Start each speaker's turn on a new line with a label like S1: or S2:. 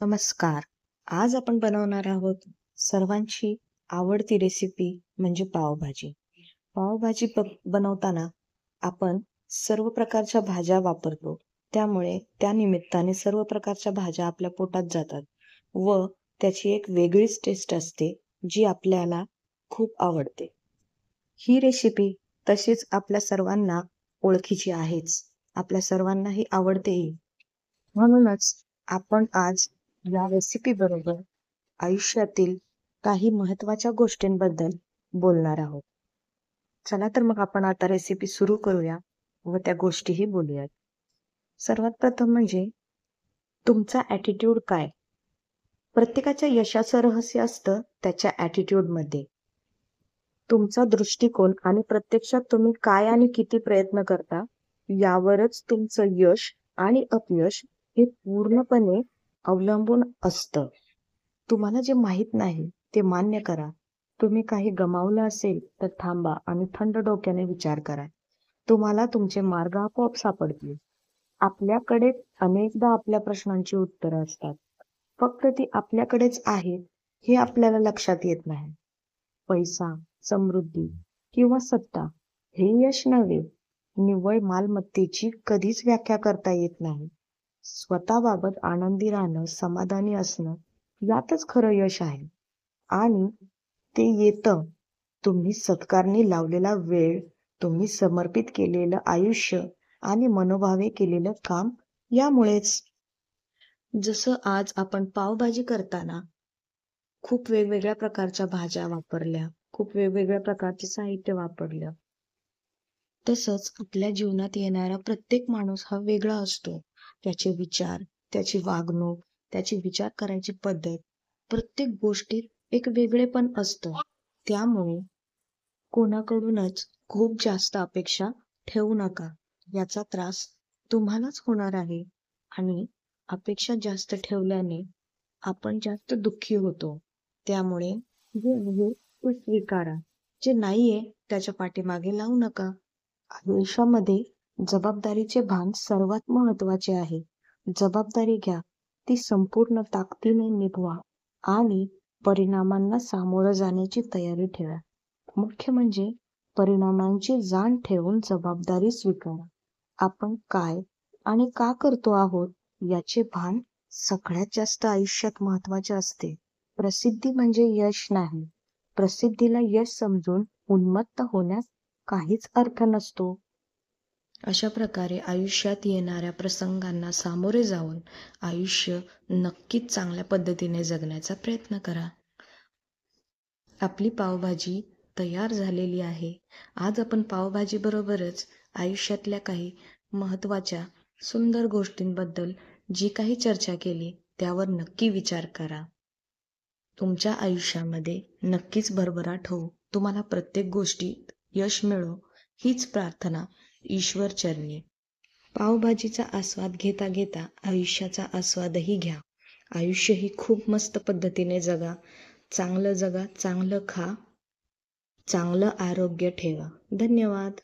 S1: नमस्कार. आज आपण बनवणार आहोत सर्वांची आवडती रेसिपी म्हणजे पावभाजी. पावभाजी बनवताना आपण सर्व प्रकारच्या भाज्या वापरतो. त्यामुळे त्या निमित्ताने सर्व प्रकारच्या भाज्या आपल्या पोटात जातात व त्याची एक वेगळीच टेस्ट असते जी आपल्याला खूप आवडते. ही रेसिपी तशीच आपल्या सर्वांना ओळखीची आहेच. आपल्या सर्वांनाही आवडतेही. म्हणूनच आपण आज या रेसिपी बरोबर आयुष्यातील काही महत्त्वाच्या गोष्टींबद्दल बोलणार आहोत. चला तर मग आपण आता रेसिपी सुरू करूया व त्या गोष्टीही बोलूयात. सर्वात प्रथम म्हणजे तुमचा ॲटिट्यूड काय? प्रत्येकाच्या यशाचं रहस्य असतं त्याच्या ॲटिट्यूडमध्ये. तुमचा दृष्टिकोन आणि प्रत्यक्षात तुम्ही काय आणि किती प्रयत्न करता यावरच तुमचं यश आणि अपयश हे पूर्णपणे अवलंबून असतं. तुम्हाला जे माहीत नाही ते मान्य करा. तुम्ही काही गमावलं असेल तर थांबा आणि थंड डोक्याने विचार करा. तुम्हाला तुमचे मार्ग आपोआप सापडतील. आपल्याकडे अनेकदा आपल्या प्रश्नांची उत्तरं असतात. फक्त ती आपल्याकडेच आहेत हे आपल्याला लक्षात येत नाही. पैसा, समृद्धी किंवा सत्ता हे यश नव्हे. निव्वळ मालमत्तेची कधीच व्याख्या करता येत नाही. स्वतःबाबत आनंदी राहणं, समाधानी असणं यातच खरं यश आहे. आणि ते येतं तुम्ही सत्कारणी लावलेला वेळ, तुम्ही समर्पित केलेलं आयुष्य आणि मनोभावे केलेलं काम यामुळेच. जसं आज आपण पावभाजी करताना खूप वेगवेगळ्या प्रकारच्या भाज्या वापरल्या, खूप वेगवेगळ्या प्रकारचे साहित्य वापरलं. तसंच आपल्या जीवनात येणारा प्रत्येक माणूस हा वेगळा असतो. त्याचे विचार, त्याची वागणूक, त्याची विचार करायची पद्धत, प्रत्येक गोष्टीत एक वेगळेपण असतं. त्यामुळे कोणाकडूनच खूप जास्त अपेक्षा ठेवू नका. याचा त्रास तुम्हालाच होणार आहे आणि अपेक्षा जास्त ठेवल्याने आपण जास्त दुःखी होतो. त्यामुळे जे आहे ते स्वीकारा. जे नाहीये त्याच्या पाठीमागे लागू नका. आयुष्यामध्ये जबाबदारीचे भान सर्वात महत्त्वाचे आहे. जबाबदारी घ्या, ती संपूर्ण ताकदीने निभवा आणि परिणामांना सामोरं जाण्याची तयारी ठेवा. मुख्य म्हणजे परिणामांची जाण ठेवून जबाबदारी स्वीकारा. आपण काय आणि का करतो आहोत याचे भान सगळ्यात जास्त आयुष्यात महत्त्वाचे असते. प्रसिद्धी म्हणजे यश नाही. प्रसिद्धीला यश समजून उन्मत्त होण्यास काहीच अर्थ नसतो. अशा प्रकारे आयुष्यात येणाऱ्या प्रसंगांना सामोरे जाऊन आयुष्य नक्कीच चांगल्या पद्धतीने जगण्याचा प्रयत्न करा. आपली पावभाजी तयार झालेली आहे. आज आपण पावभाजी बरोबरच आयुष्यातल्या काही महत्त्वाच्या सुंदर गोष्टींबद्दल जी काही चर्चा केली त्यावर नक्की विचार करा. तुमच्या आयुष्यामध्ये नक्कीच भरभराट हो. तुम्हाला प्रत्येक गोष्टीत यश मिळो हीच प्रार्थना ईश्वर चरणी. पावभाजीचा आस्वाद घेता घेता आयुष्याचा आस्वादही घ्या. आयुष्य ही खूप मस्त पद्धतीने जगा. चांगलं जगा, चांगलं खा, चांगलं आरोग्य ठेवा. धन्यवाद.